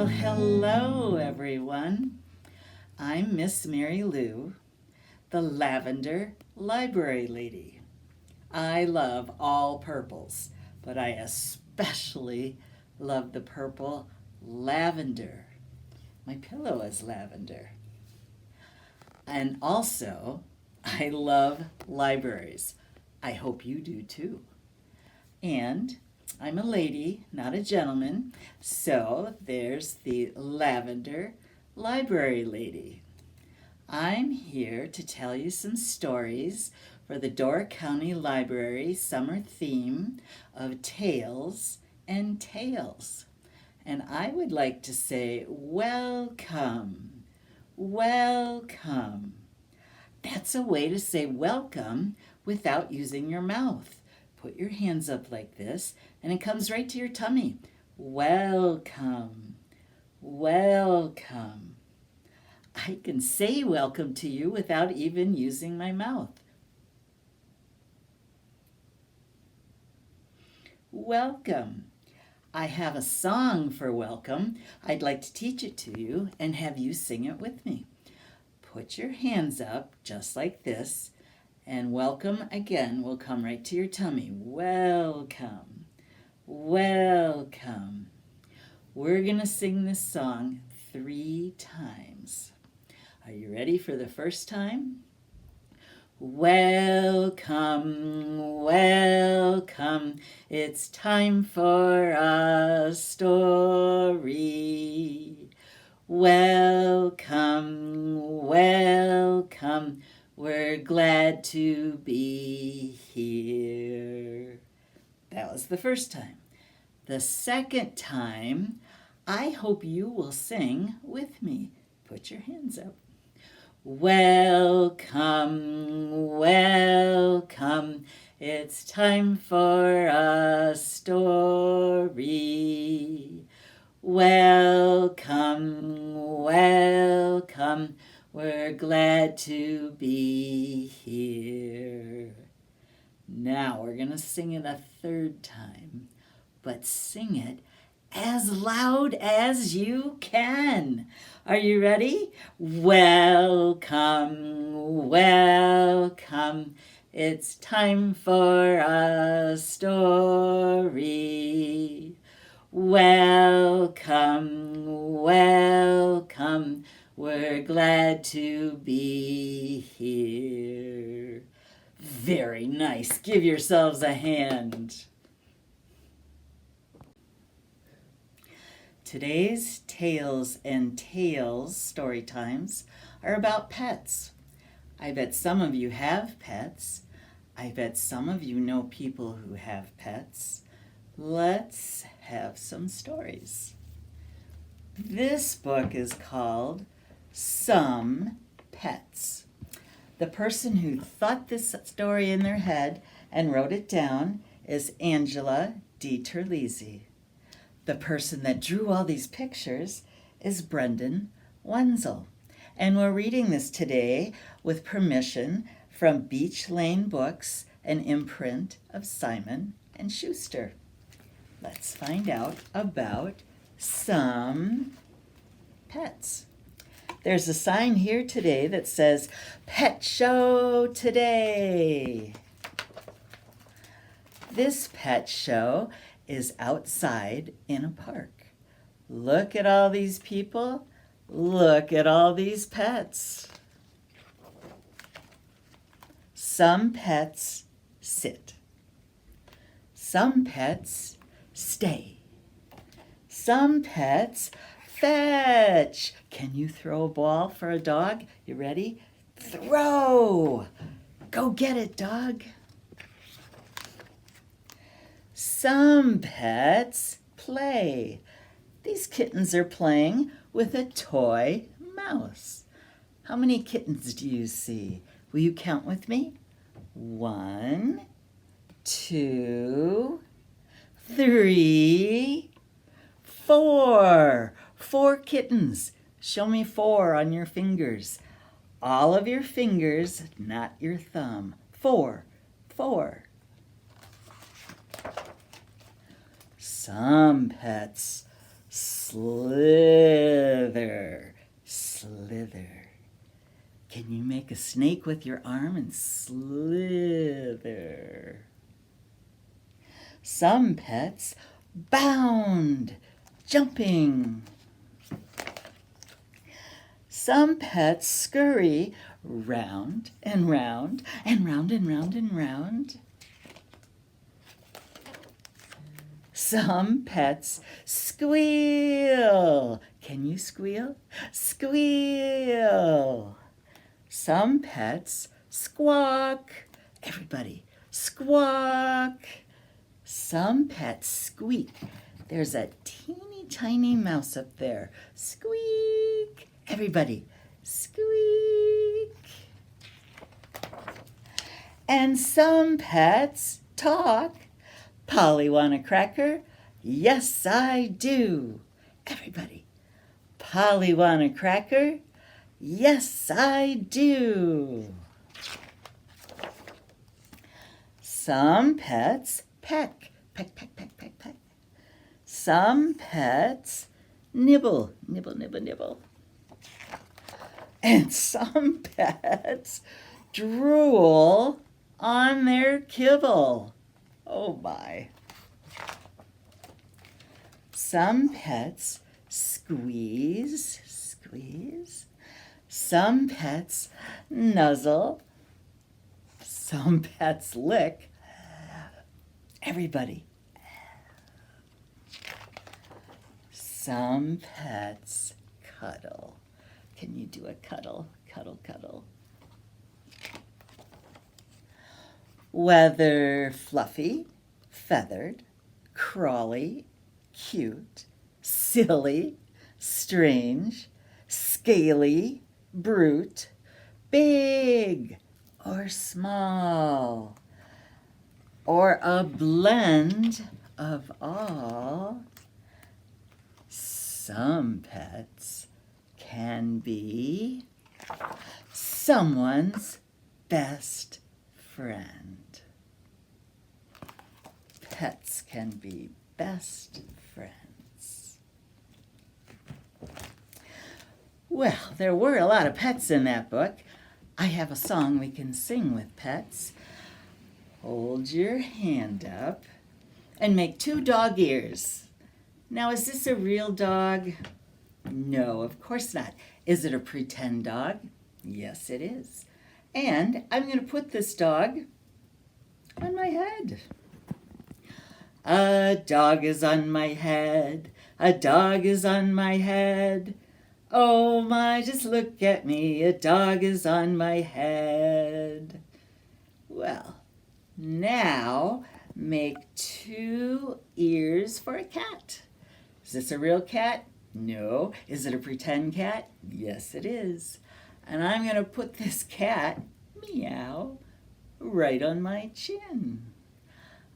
Well, hello everyone. I'm Miss Mary Lou, the Lavender Library Lady. I love all purples, but I especially love the purple lavender. My pillow is lavender. And also, I love libraries. I hope you do too. And I'm a lady, not a gentleman, so there's the Lavender Library Lady. I'm here to tell you some stories for the Door County Library summer theme of Tales and Tales. And I would like to say, welcome, welcome. That's a way to say welcome without using your mouth. Put your hands up like this, and it comes right to your tummy. Welcome, welcome. I can say welcome to you without even using my mouth. Welcome. I have a song for welcome. I'd like to teach it to you and have you sing it with me. Put your hands up just like this, and welcome again will come right to your tummy. Welcome, welcome. We're going to sing this song 3 times. Are you ready for the first time? Welcome, welcome. It's time for a story. Welcome, welcome. We're glad to be here. That was the first time. The second time, I hope you will sing with me. Put your hands up. Welcome, welcome. It's time for a story. Welcome, welcome. We're glad to be here. Now we're going to sing it a third time, but sing it as loud as you can. Are you ready? Welcome, welcome. It's time for a story. Welcome, welcome. We're glad to be here. Very nice. Give yourselves a hand. Today's Tales and Tales story times are about pets. I bet some of you have pets. I bet some of you know people who have pets. Let's have some stories. This book is called Some Pets. The person who thought this story in their head and wrote it down is Angela DiTerlizzi. The person that drew all these pictures is Brendan Wenzel. And we're reading this today with permission from Beach Lane Books, an imprint of Simon & Schuster. Let's find out about some pets. There's a sign here today that says, Pet Show Today. This pet show is outside in a park. Look at all these people. Look at all these pets. Some pets sit. Some pets stay. Some pets fetch. Can you throw a ball for a dog? You ready? Throw! Go get it, dog. Some pets play. These kittens are playing with a toy mouse. How many kittens do you see? Will you count with me? 1, 2, 3, 4. 4 kittens. Show me 4 on your fingers. All of your fingers, not your thumb. 4, 4. Some pets Slither, slither. Can you make a snake with your arm and slither? Some pets bound, jumping. Some pets scurry round and round and round and round and round. Some pets squeal. Can you squeal? Squeal. Some pets squawk. Everybody, squawk. Some pets squeak. There's a teeny tiny mouse up there. Squeak. Everybody, squeak. And some pets talk. Polly want a cracker? Yes, I do. Everybody, Polly want a cracker? Yes, I do. Some pets peck, peck, peck, peck, peck, peck. Some pets nibble, nibble, nibble, nibble. And some pets drool on their kibble. Oh my. Some pets squeeze, squeeze. Some pets nuzzle. Some pets lick. Everybody. Some pets cuddle. Can you do a cuddle? Cuddle, cuddle. Whether fluffy, feathered, crawly, cute, silly, strange, scaly, brute, big or small, or a blend of all, some pets can be someone's best friend. Pets can be best friends. Well, there were a lot of pets in that book. I have a song we can sing with pets. Hold your hand up and make 2 dog ears. Now, is this a real dog? No, of course not. Is it a pretend dog? Yes, it is. And I'm going to put this dog on my head. A dog is on my head. A dog is on my head. Oh my, just look at me. A dog is on my head. Well, now make 2 ears for a cat. Is this a real cat? No. Is it a pretend cat? Yes, it is. And I'm going to put this cat, meow, right on my chin.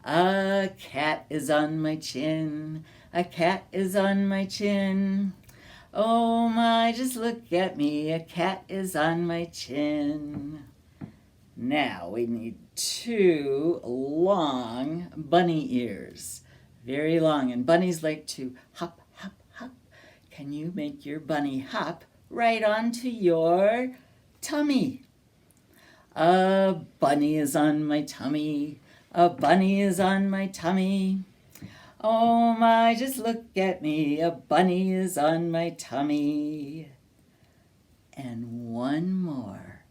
A cat is on my chin. A cat is on my chin. Oh my, just look at me. A cat is on my chin. Now we need 2 long bunny ears. Very long. And bunnies like to hop, hop, hop. Can you make your bunny hop right onto your tummy? A bunny is on my tummy. A bunny is on my tummy. Oh my, just look at me. A bunny is on my tummy. And 1 more.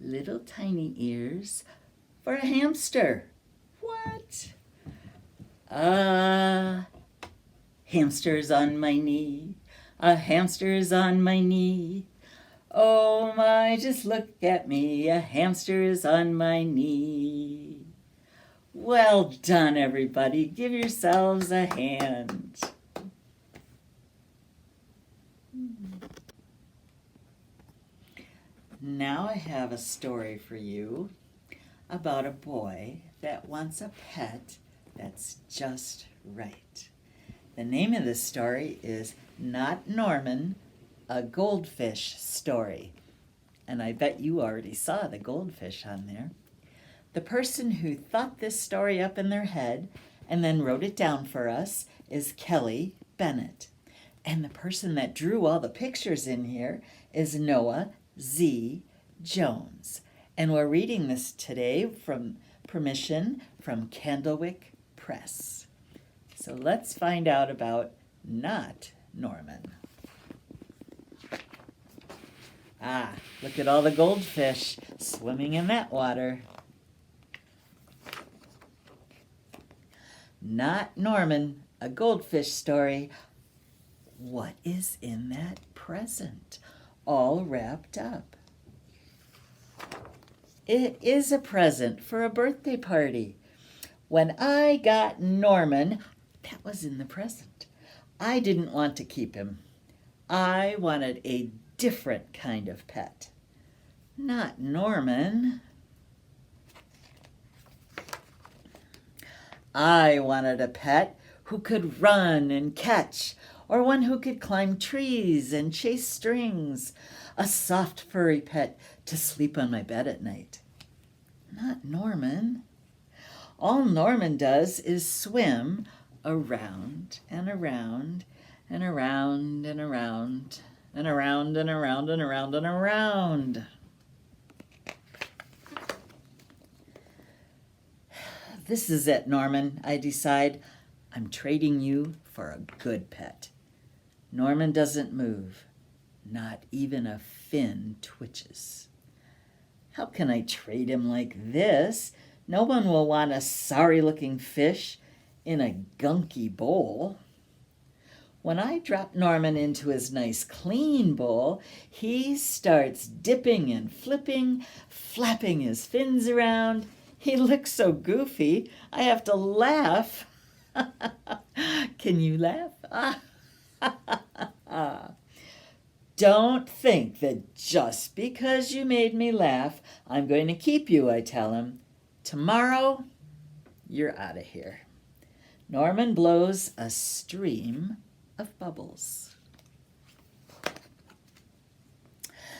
Little tiny ears for a hamster. What? A hamster's on my knee. A hamster's on my knee. Oh my, just look at me. A hamster is on my knee. Well done, everybody. Give yourselves a hand. Now I have a story for you about a boy that wants a pet that's just right. The name of this story is Not Norman, a Goldfish Story. And I bet you already saw the goldfish on there. The person who thought this story up in their head and then wrote it down for us is Kelly Bennett. And the person that drew all the pictures in here is Noah Z. Jones. And we're reading this today from permission from Candlewick Press. So let's find out about Not Norman. Ah, look at all the goldfish swimming in that water. Not Norman, a goldfish story. What is in that present? All wrapped up. It is a present for a birthday party. When I got Norman, that was in the present. I didn't want to keep him. I wanted a different kind of pet. Not Norman. I wanted a pet who could run and catch, or one who could climb trees and chase strings, a soft furry pet to sleep on my bed at night. Not Norman. All Norman does is swim around and around and around and around and around and around and around and around. This is it, Norman. I decide I'm trading you for a good pet. Norman doesn't move. Not even a fin twitches. How can I trade him like this? No one will want a sorry-looking fish in a gunky bowl. When I drop Norman into his nice clean bowl, he starts dipping and flipping, flapping his fins around. He looks so goofy, I have to laugh. Can you laugh? Don't think that just because you made me laugh, I'm going to keep you, I tell him. Tomorrow, you're out of here. Norman blows a stream of bubbles.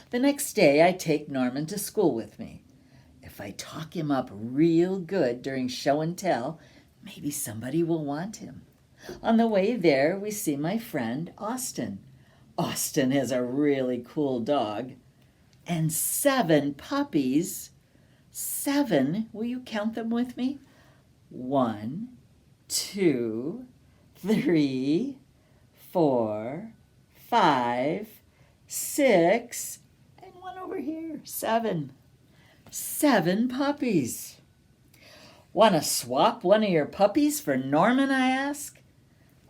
The next day, I take Norman to school with me. If I talk him up real good during show and tell, maybe somebody will want him. On the way there, we see my friend Austin. Austin has a really cool dog. And 7 puppies. 7, will you count them with me? 1, 2, 3, 4, 5, 6, and one over here, 7. 7 puppies. Want to swap one of your puppies for Norman, I ask?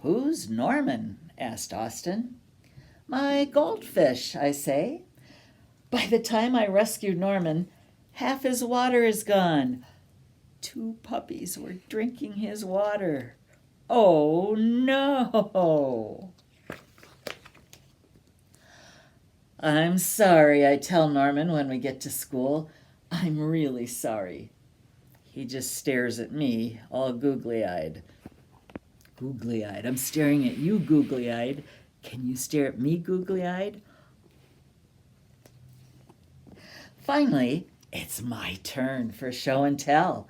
Who's Norman? Asked Austin. My goldfish, I say. By the time I rescued Norman, half his water is gone. 2 puppies were drinking his water. Oh, no. I'm sorry, I tell Norman when we get to school. I'm really sorry. He just stares at me, all googly-eyed. Googly-eyed. I'm staring at you, googly-eyed. Can you stare at me, googly-eyed? Finally, it's my turn for show and tell.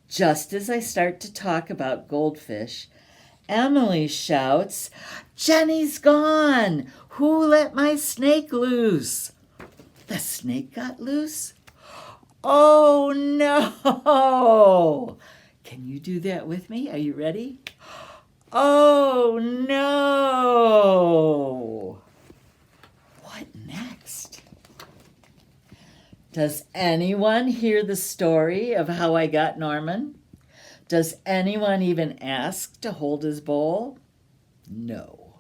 Just as I start to talk about goldfish, Emily shouts, "Jenny's gone! Who let my snake loose?" The snake got loose? Oh, no! Can you do that with me? Are you ready? Oh, no! What next? Does anyone hear the story of how I got Norman? Does anyone even ask to hold his bowl? No.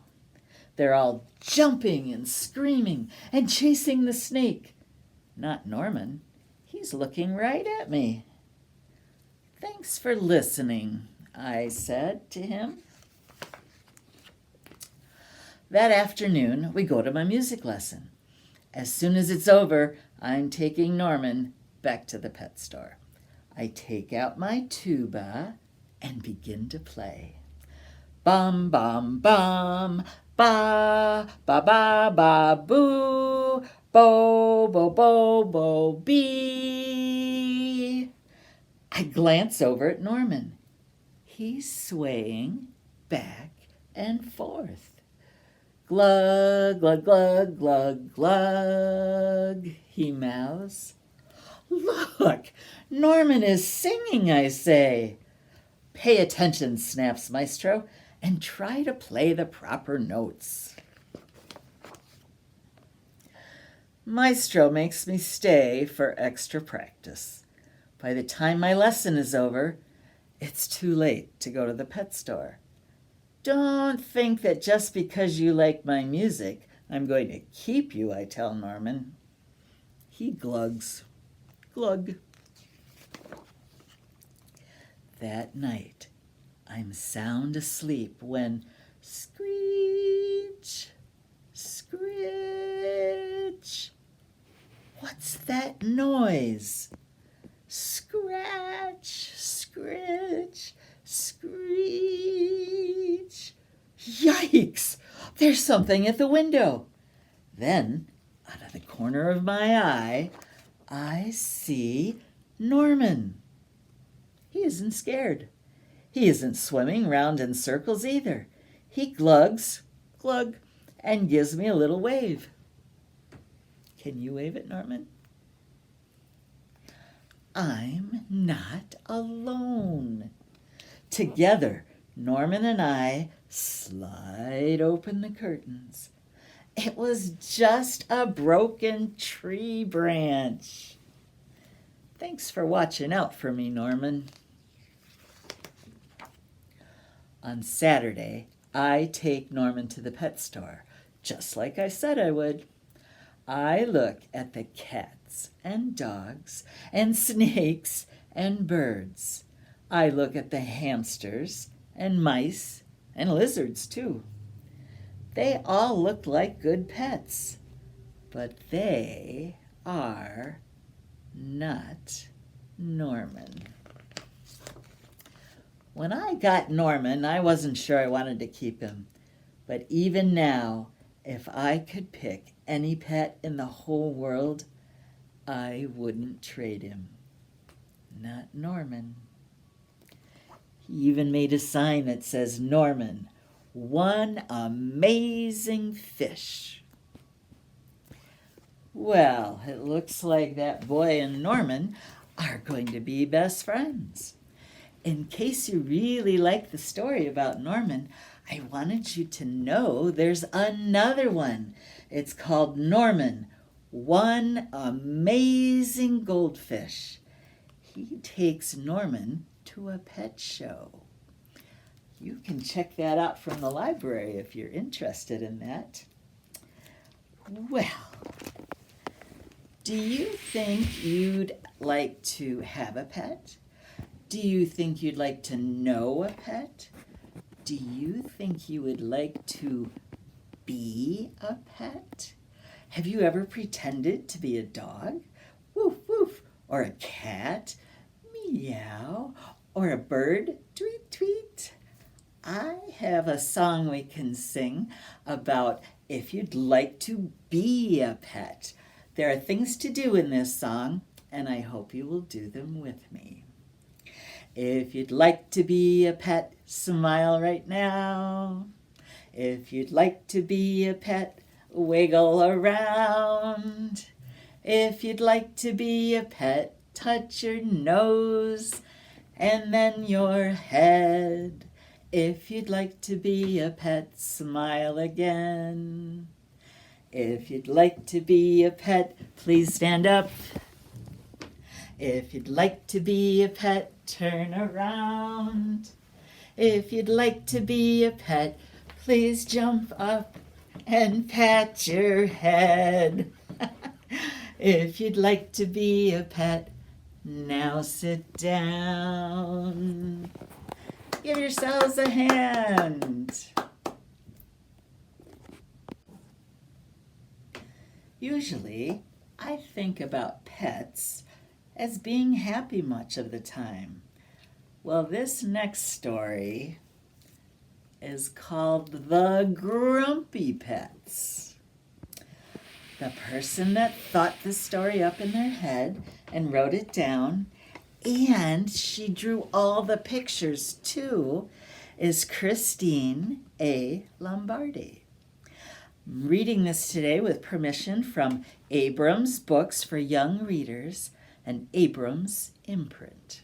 They're all jumping and screaming and chasing the snake. Not Norman. He's looking right at me. Thanks for listening, I said to him. That afternoon, we go to my music lesson. As soon as it's over, I'm taking Norman back to the pet store. I take out my tuba and begin to play. Bum, bum, bum, ba, ba, ba, ba, boo, bo, bo, bo, bo, bee. I glance over at Norman. He's swaying back and forth. Glug, glug, glug, glug, glug, he mouths. Look, Norman is singing, I say. Pay attention, snaps Maestro, and try to play the proper notes. Maestro makes me stay for extra practice. By the time my lesson is over, it's too late to go to the pet store. Don't think that just because you like my music, I'm going to keep you, I tell Norman. He glugs. Glug. That night, I'm sound asleep when screech, scritch. What's that noise? Scratch, scritch, screech. Yikes! There's something at the window. Then, out of the corner of my eye, I see Norman. He isn't scared. He isn't swimming round in circles either. He glugs, glug, and gives me a little wave. Can you wave it, Norman? I'm not alone. Together, Norman and I slide open the curtains. It was just a broken tree branch. Thanks for watching out for me, Norman. On Saturday, I take Norman to the pet store, just like I said I would. I look at the cats and dogs and snakes and birds. I look at the hamsters and mice and lizards too. They all look like good pets, but they are not Norman. When I got Norman, I wasn't sure I wanted to keep him. But even now, if I could pick any pet in the whole world, I wouldn't trade him. Not Norman. He even made a sign that says, Norman, one amazing fish. Well, it looks like that boy and Norman are going to be best friends. In case you really like the story about Norman, I wanted you to know there's another one. It's called Norman, One Amazing Goldfish. He takes Norman to a pet show. You can check that out from the library if you're interested in that. Well, do you think you'd like to have a pet? Do you think you'd like to know a pet? Do you think you would like to be a pet? Have you ever pretended to be a dog? Woof, woof. Or a cat? Meow. Or a bird? Tweet, tweet. I have a song we can sing about if you'd like to be a pet. There are things to do in this song, and I hope you will do them with me. If you'd like to be a pet, smile right now. If you'd like to be a pet, wiggle around. If you'd like to be a pet, touch your nose and then your head. If you'd like to be a pet, smile again. If you'd like to be a pet, please stand up. If you'd like to be a pet, turn around. If you'd like to be a pet, please jump up and pat your head. If you'd like to be a pet, now sit down. Give yourselves a hand. Usually, I think about pets as being happy much of the time. Well, this next story is called The Grumpy Pets. The person that thought the story up in their head and wrote it down, and she drew all the pictures too, is Christine A. Lombardi. I'm reading this today with permission from Abrams Books for Young Readers and Abrams Imprint.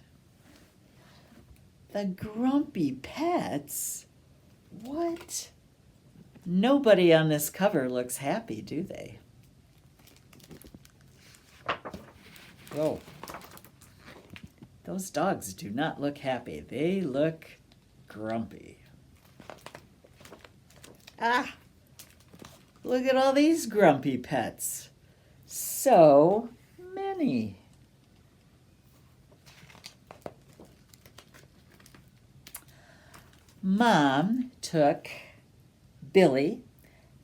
The Grumpy Pets? What? Nobody on this cover looks happy, do they? Whoa. Those dogs do not look happy. They look grumpy. Ah! Look at all these grumpy pets. So many. Mom took Billy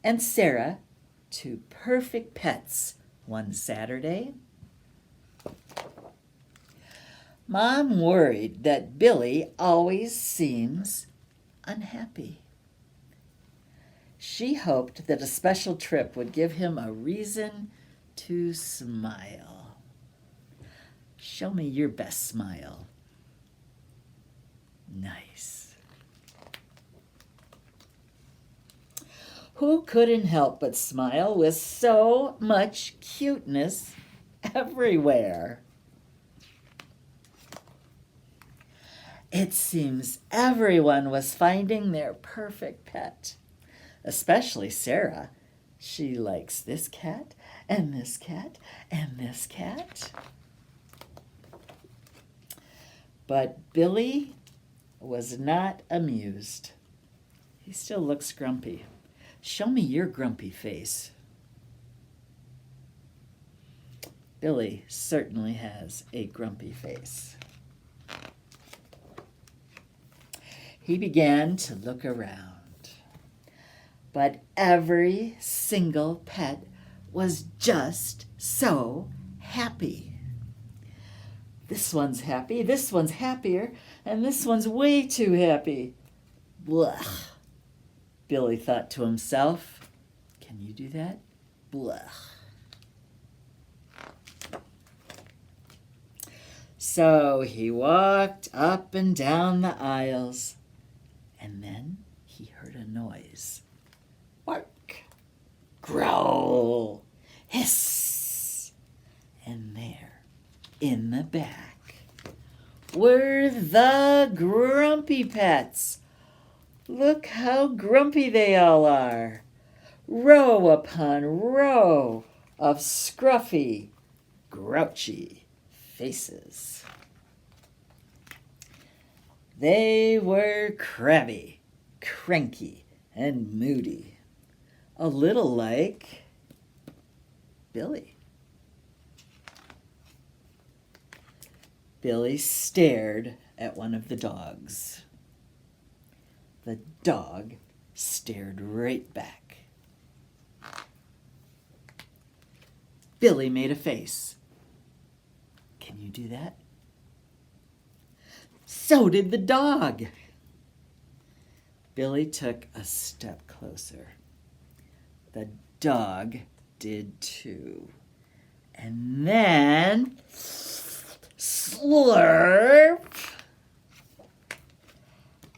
and Sarah to Perfect Pets one Saturday. Mom worried that Billy always seems unhappy. She hoped that a special trip would give him a reason to smile. Show me your best smile. Nice. Who couldn't help but smile with so much cuteness everywhere? It seems everyone was finding their perfect pet, especially Sarah. She likes this cat and this cat and this cat. But Billy was not amused. He still looks grumpy. Show me your grumpy face. Billy certainly has a grumpy face. He began to look around, but every single pet was just so happy. This one's happy, this one's happier, and this one's way too happy. Blah. Billy thought to himself. Can you do that? Blah. So he walked up and down the aisles. And then he heard a noise. Bark, growl, hiss. And there, in the back, were the grumpy pets. Look how grumpy they all are. Row upon row of scruffy, grouchy faces. They were crabby, cranky, and moody, a little like Billy. Billy stared at one of the dogs. The dog stared right back. Billy made a face. Can you do that? So did the dog. Billy took a step closer. The dog did too. And then, slurp.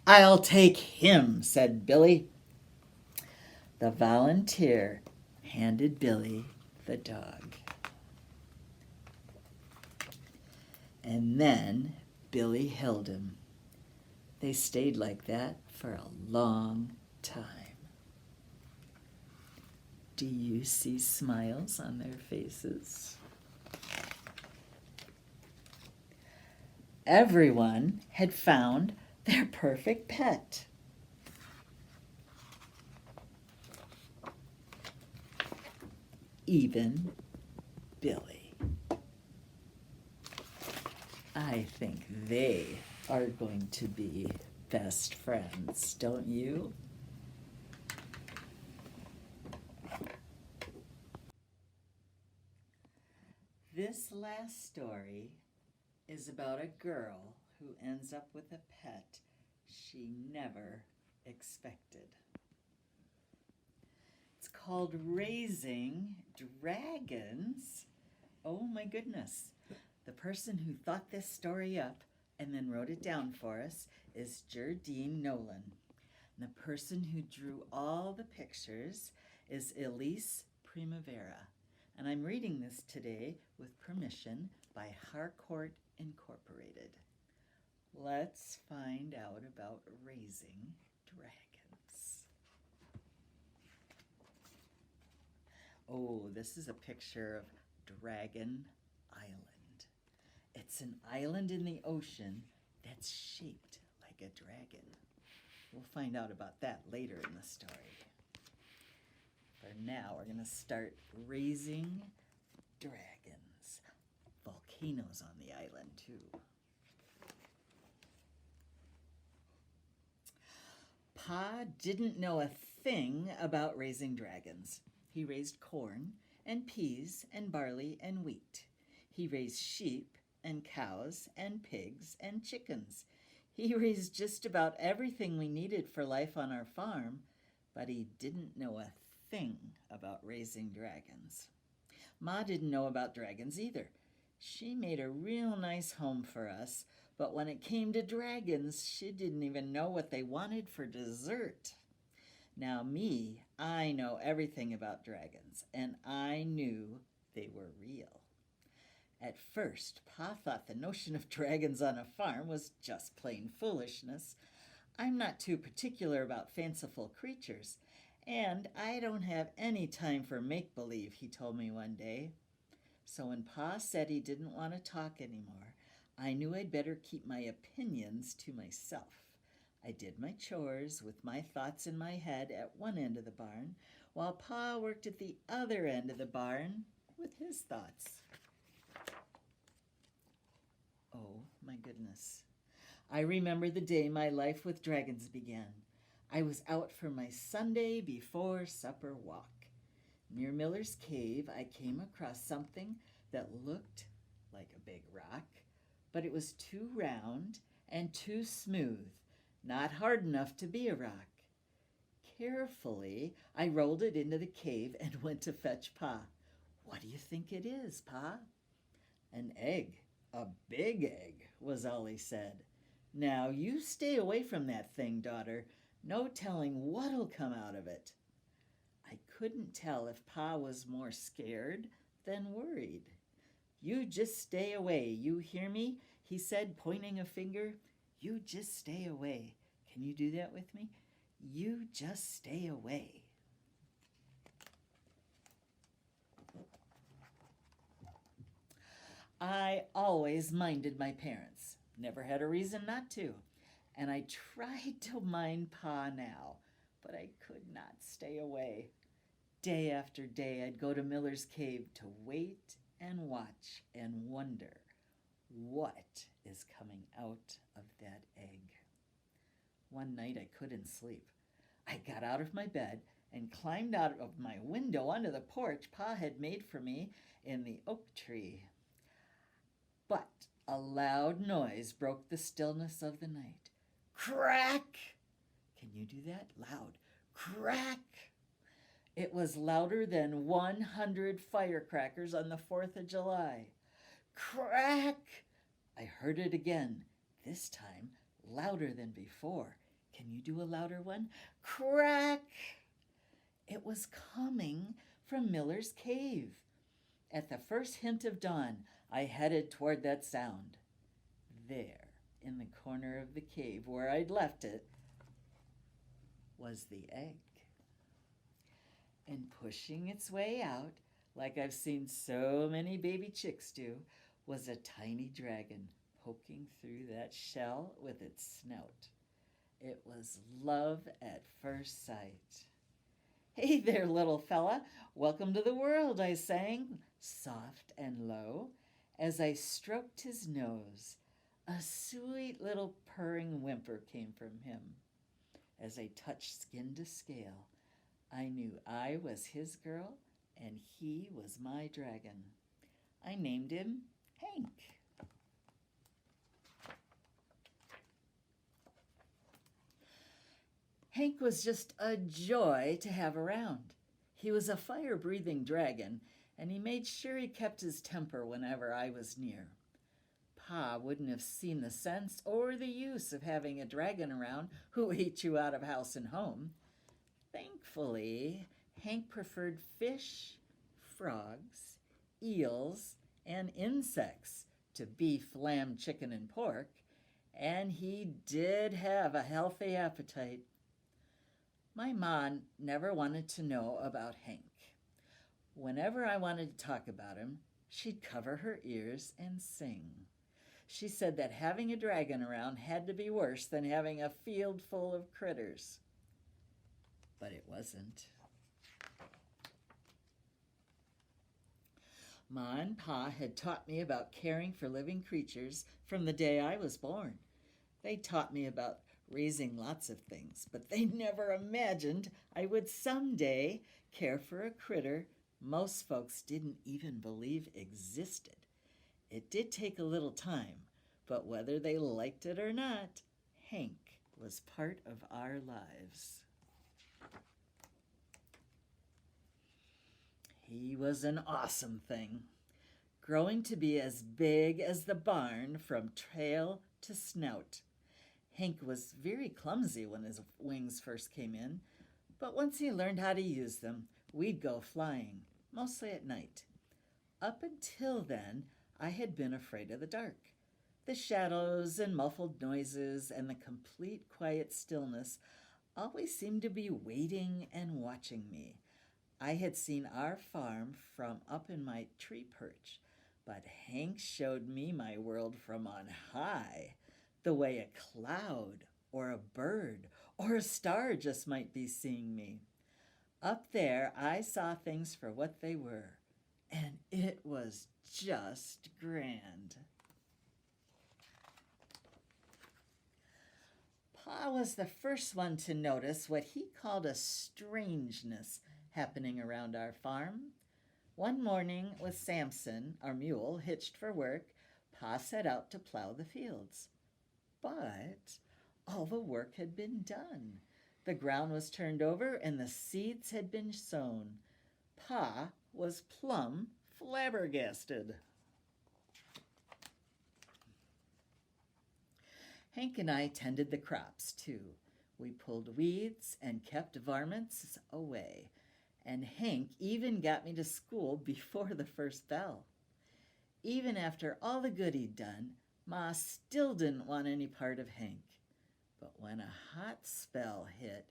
I'll take him, said Billy. The volunteer handed Billy the dog. And then Billy held him. They stayed like that for a long time. Do you see smiles on their faces? Everyone had found their perfect pet. Even Billy. I think they are going to be best friends, don't you? This last story is about a girl who ends up with a pet she never expected. It's called Raising Dragons. Oh my goodness. The person who thought this story up and then wrote it down for us is Jerdine Nolan. And the person who drew all the pictures is Elise Primavera, and I'm reading this today with permission by Harcourt Incorporated. Let's find out about raising dragons. Oh, this is a picture of Dragon Island. It's an island in the ocean that's shaped like a dragon. We'll find out about that later in the story. For now, we're going to start raising dragons. Volcanoes on the island, too. Pa didn't know a thing about raising dragons. He raised corn and peas and barley and wheat. He raised sheep and cows and pigs and chickens. He raised just about everything we needed for life on our farm, but he didn't know a thing about raising dragons. Ma didn't know about dragons either. She made a real nice home for us, but when it came to dragons, she didn't even know what they wanted for dessert. Now me, I know everything about dragons, and I knew they were real. At first, Pa thought the notion of dragons on a farm was just plain foolishness. I'm not too particular about fanciful creatures, and I don't have any time for make-believe, he told me one day. So when Pa said he didn't want to talk anymore, I knew I'd better keep my opinions to myself. I did my chores with my thoughts in my head at one end of the barn, while Pa worked at the other end of the barn with his thoughts. Oh, my goodness. I remember the day my life with dragons began. I was out for my Sunday before supper walk. Near Miller's Cave, I came across something that looked like a big rock, but it was too round and too smooth, not hard enough to be a rock. Carefully, I rolled it into the cave and went to fetch Pa. What do you think it is, Pa? An egg. A big egg, was all he said. Now you stay away from that thing, daughter. No telling what'll come out of it. I couldn't tell if Pa was more scared than worried. You just stay away, you hear me? He said, pointing a finger. You just stay away. Can you do that with me? You just stay away. I always minded my parents. Never had a reason not to. And I tried to mind Pa now, but I could not stay away. Day after day, I'd go to Miller's Cave to wait and watch and wonder, what is coming out of that egg? One night I couldn't sleep. I got out of my bed and climbed out of my window onto the porch Pa had made for me in the oak tree. But a loud noise broke the stillness of the night. Crack! Can you do that? Loud. Crack! It was louder than 100 firecrackers on the 4th of July. Crack! I heard it again, this time louder than before. Can you do a louder one? Crack! It was coming from Miller's Cave. At the first hint of dawn, I headed toward that sound. There, in the corner of the cave where I'd left it, was the egg. And pushing its way out, like I've seen so many baby chicks do, was a tiny dragon poking through that shell with its snout. It was love at first sight. Hey there, little fella. Welcome to the world, I sang, soft and low, as I stroked his nose. A sweet little purring whimper came from him. As I touched skin to scale, I knew I was his girl and he was my dragon. I named him Hank. Hank was just a joy to have around. He was a fire-breathing dragon, and he made sure he kept his temper whenever I was near. Pa wouldn't have seen the sense or the use of having a dragon around who ate you out of house and home. Thankfully, Hank preferred fish, frogs, eels, and insects to beef, lamb, chicken, and pork, and he did have a healthy appetite. My ma never wanted to know about Hank. Whenever I wanted to talk about him, she'd cover her ears and sing. She said that having a dragon around had to be worse than having a field full of critters. But it wasn't. Ma and Pa had taught me about caring for living creatures from the day I was born. They taught me about raising lots of things, but they never imagined I would someday care for a critter most folks didn't even believe existed. It did take a little time, but whether they liked it or not, Hank was part of our lives. He was an awesome thing, growing to be as big as the barn from tail to snout. Hank was very clumsy when his wings first came in, but once he learned how to use them, we'd go flying, mostly at night. Up until then, I had been afraid of the dark. The shadows and muffled noises and the complete quiet stillness always seemed to be waiting and watching me. I had seen our farm from up in my tree perch, but Hank showed me my world from on high, the way a cloud or a bird or a star just might be seeing me. Up there, I saw things for what they were, and it was just grand. Pa was the first one to notice what he called a strangeness happening around our farm. One morning, with Samson, our mule, hitched for work, Pa set out to plow the fields. But all the work had been done. The ground was turned over and the seeds had been sown. Pa was plumb flabbergasted. Hank and I tended the crops, too. We pulled weeds and kept varmints away. And Hank even got me to school before the first bell. Even after all the good he'd done, Ma still didn't want any part of Hank. But when a hot spell hit,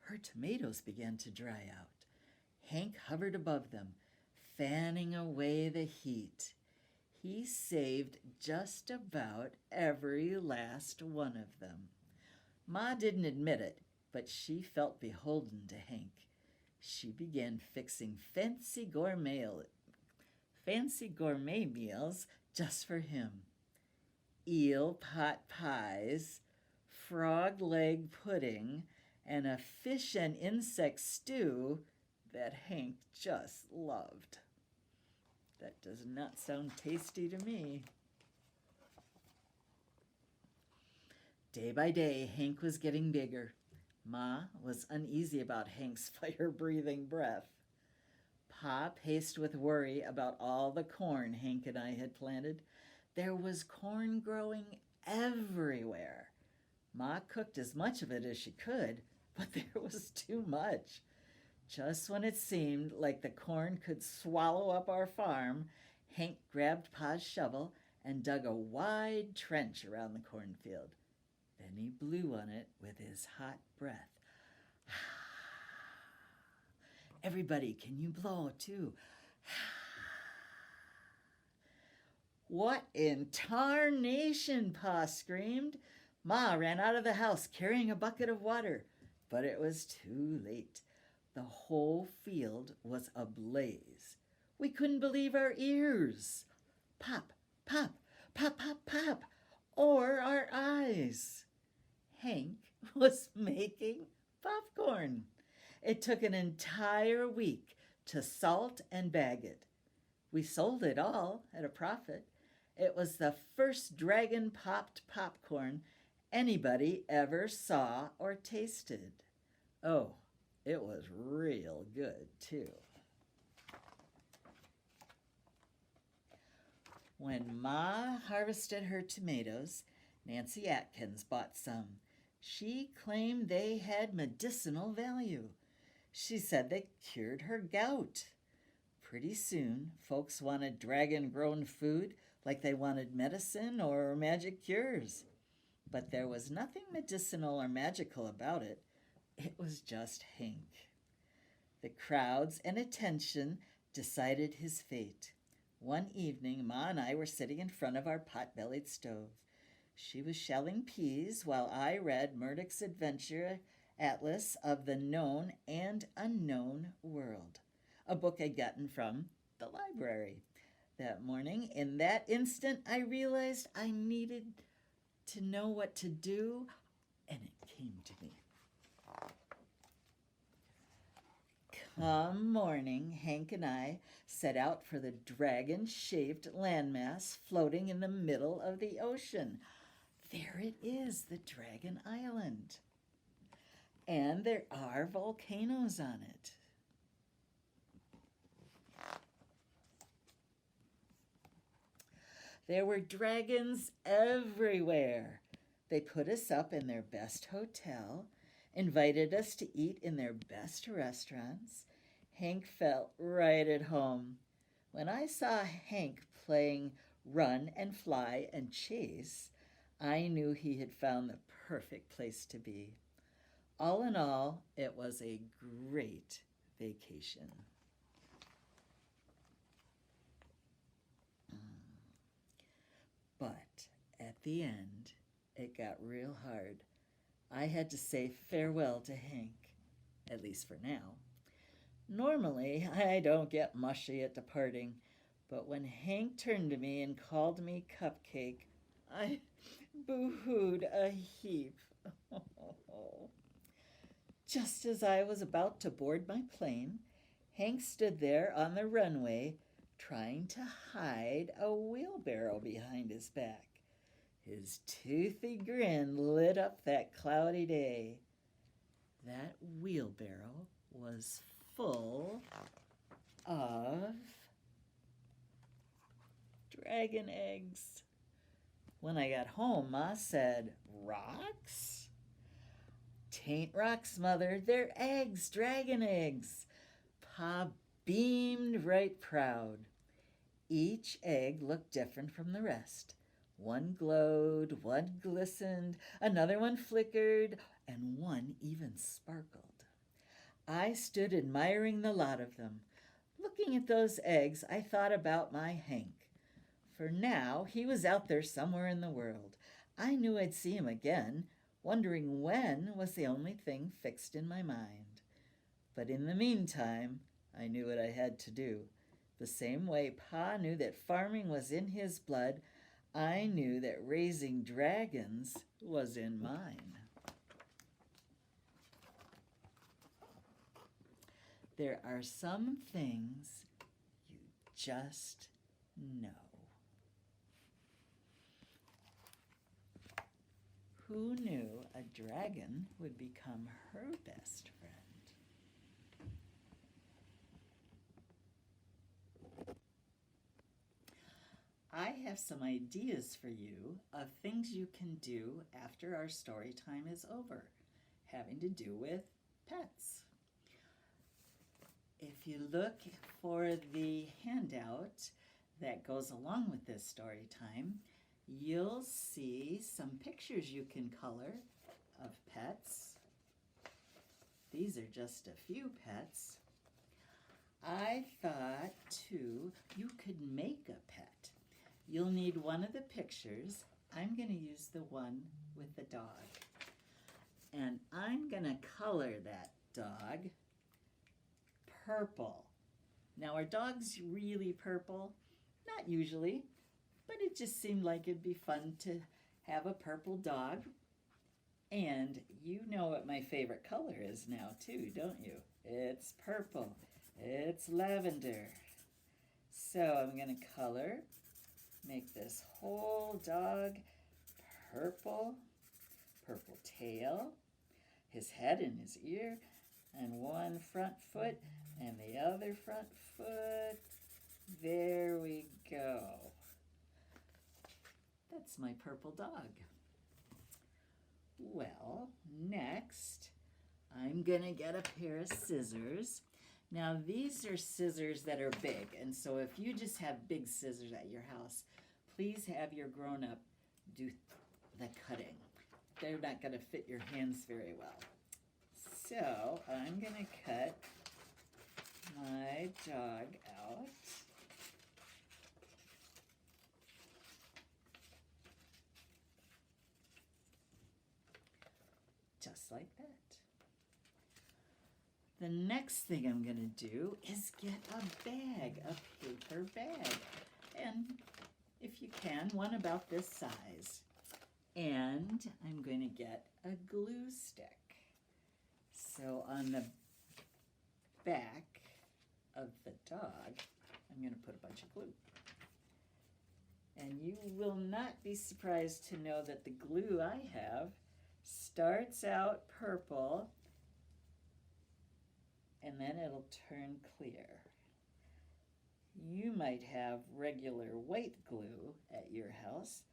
her tomatoes began to dry out. Hank hovered above them, fanning away the heat. He saved just about every last one of them. Ma didn't admit it, but she felt beholden to Hank. She began fixing fancy gourmet meals just for him. Eel pot pies, frog leg pudding, and a fish and insect stew that Hank just loved. That does not sound tasty to me. Day by day, Hank was getting bigger. Ma was uneasy about Hank's fire-breathing breath. Pa paced with worry about all the corn Hank and I had planted. There was corn growing everywhere. Ma cooked as much of it as she could, but there was too much. Just when it seemed like the corn could swallow up our farm, Hank grabbed Pa's shovel and dug a wide trench around the cornfield. Then he blew on it with his hot breath. Everybody, can you blow too? What in tarnation, Pa screamed. Ma ran out of the house carrying a bucket of water, but it was too late. The whole field was ablaze. We couldn't believe our ears. Pop, pop, pop, pop, pop, or our eyes. Hank was making popcorn. It took an entire week to salt and bag it. We sold it all at a profit. It was the first dragon-popped popcorn anybody ever saw or tasted. Oh, it was real good, too. When Ma harvested her tomatoes, Nancy Atkins bought some. She claimed they had medicinal value. She said they cured her gout. Pretty soon, folks wanted dragon-grown food like they wanted medicine or magic cures. But there was nothing medicinal or magical about it. It was just Hank. The crowds and attention decided his fate. One evening, Ma and I were sitting in front of our pot-bellied stove. She was shelling peas while I read Murdoch's Adventure Atlas of the Known and Unknown World, a book I'd gotten from the library. That morning, in that instant, I realized I needed to know what to do, and it came to me. Come morning, Hank and I set out for the dragon-shaped landmass floating in the middle of the ocean. There it is, the Dragon Island. And there are volcanoes on it. There were dragons everywhere. They put us up in their best hotel, invited us to eat in their best restaurants. Hank felt right at home. When I saw Hank playing run and fly and chase, I knew he had found the perfect place to be. All in all, it was a great vacation. But at the end, it got real hard. I had to say farewell to Hank, at least for now. Normally, I don't get mushy at departing, but when Hank turned to me and called me Cupcake, I boo-hooed a heap. Just as I was about to board my plane, Hank stood there on the runway trying to hide a wheelbarrow behind his back. His toothy grin lit up that cloudy day. That wheelbarrow was full of dragon eggs. When I got home, Ma said, "Rocks?" "'Tain't rocks, Mother. They're eggs, dragon eggs." Pa beamed right proud. Each egg looked different from the rest. One glowed, one glistened, another one flickered, and one even sparkled. I stood admiring the lot of them. Looking at those eggs, I thought about my Hank. For now, he was out there somewhere in the world. I knew I'd see him again. Wondering when was the only thing fixed in my mind. But in the meantime, I knew what I had to do. The same way Pa knew that farming was in his blood, I knew that raising dragons was in mine. There are some things you just know. Who knew a dragon would become her best friend? I have some ideas for you of things you can do after our story time is over, having to do with pets. If you look for the handout that goes along with this story time, you'll see some pictures you can color of pets. These are just a few pets. I thought, too, you could make a pet. You'll need one of the pictures. I'm going to use the one with the dog. And I'm going to color that dog purple. Now, are dogs really purple? Not usually, but it just seemed like it'd be fun to have a purple dog. And you know what my favorite color is now, too, don't you? It's purple. It's lavender. So I'm going to color, make this whole dog purple, purple tail, his head and his ear, and one front foot and the other front foot. There we go. That's my purple dog. Well, next I'm gonna get a pair of scissors. Now these are scissors that are big, and so if you just have big scissors at your house, please have your grown-up do the cutting. They're not gonna fit your hands very well. So I'm gonna cut my dog out. Just like that. The next thing I'm going to do is get a bag, a paper bag. And if you can, one about this size. And I'm going to get a glue stick. So on the back of the dog, I'm going to put a bunch of glue. And you will not be surprised to know that the glue I have starts out purple and then it'll turn clear. You might have regular white glue at your house,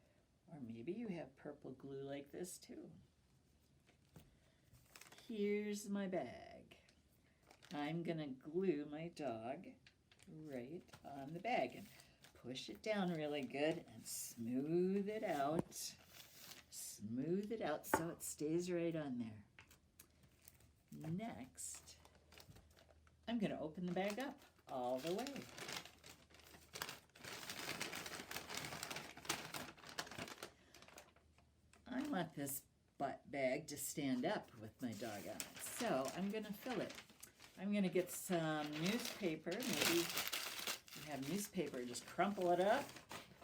or maybe you have purple glue like this too. Here's my bag. I'm gonna glue my dog right on the bag and push it down really good and smooth it out. Smooth it out so it stays right on there. Next, I'm going to open the bag up all the way. I want this bag to stand up with my dog on it, so I'm going to fill it. I'm going to get some newspaper. Maybe you have newspaper, just crumple it up,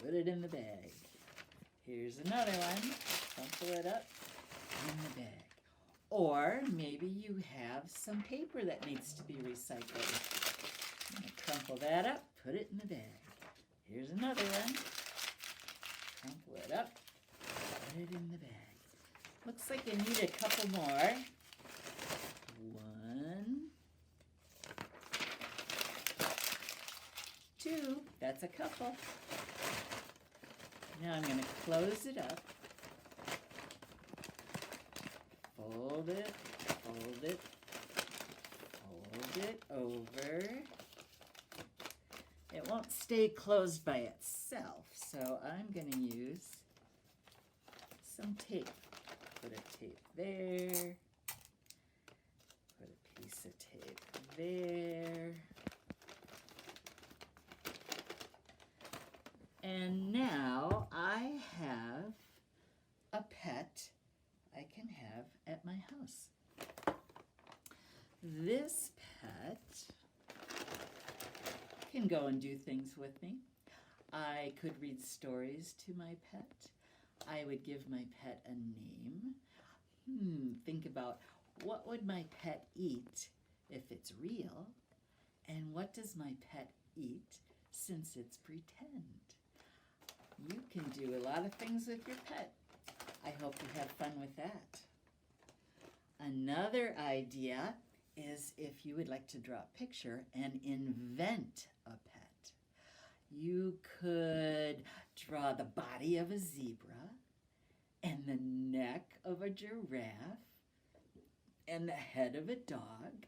put it in the bag. Here's another one. Crumple it up in the bag. Or maybe you have some paper that needs to be recycled. I'm going to crumple that up, put it in the bag. Here's another one. Crumple it up, put it in the bag. Looks like you need a couple more. One, two, that's a couple. Now I'm going to close it up. Fold it, fold it, fold it over. It won't stay closed by itself, so I'm going to use some tape. Put a tape there, put a piece of tape there. And now I have a pet I can have at my house. This pet can go and do things with me. I could read stories to my pet. I would give my pet a name. Think about, what would my pet eat if it's real? And what does my pet eat since it's pretend? You can do a lot of things with your pet. I hope you have fun with that. Another idea is if you would like to draw a picture and invent a pet. You could draw the body of a zebra and the neck of a giraffe and the head of a dog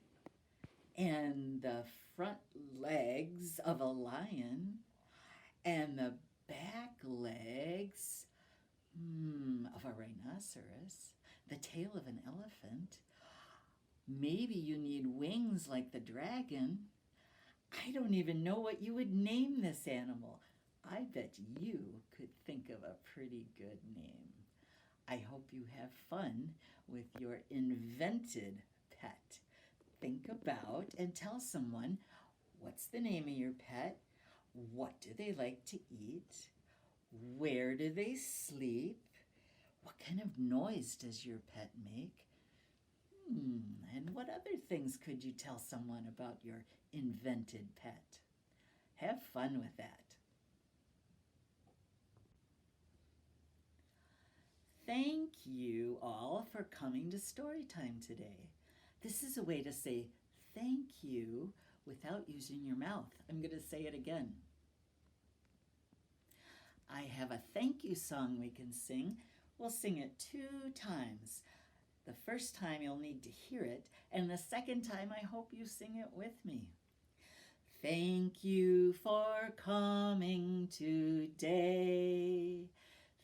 and the front legs of a lion and the back legs of a rhinoceros, the tail of an elephant. Maybe you need wings like the dragon. I don't even know what you would name this animal. I bet you could think of a pretty good name. I hope you have fun with your invented pet. Think about and tell someone, what's the name of your pet? What do they like to eat? Where do they sleep? What kind of noise does your pet make? And what other things could you tell someone about your invented pet? Have fun with that. Thank you all for coming to Storytime today. This is a way to say thank you without using your mouth. I'm going to say it again. I have a thank you song we can sing. We'll sing it 2 times. The first time you'll need to hear it, and the second time I hope you sing it with me. Thank you for coming today.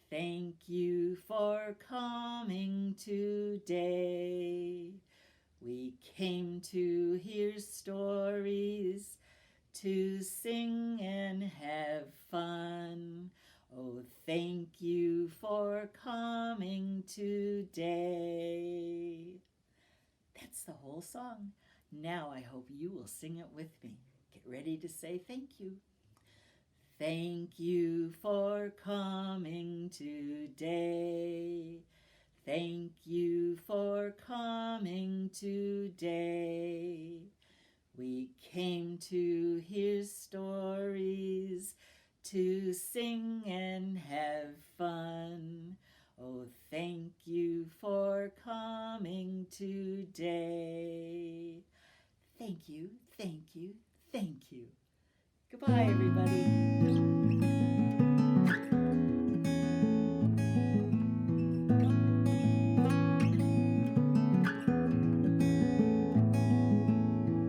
Thank you for coming today. We came to hear stories, to sing and have fun. Oh, thank you for coming today. That's the whole song. Now I hope you will sing it with me. Get ready to say thank you. Thank you for coming today. Thank you for coming today. We came to hear stories, to sing and have fun. Oh, thank you for coming today. Thank you, thank you, thank you. Goodbye, everybody.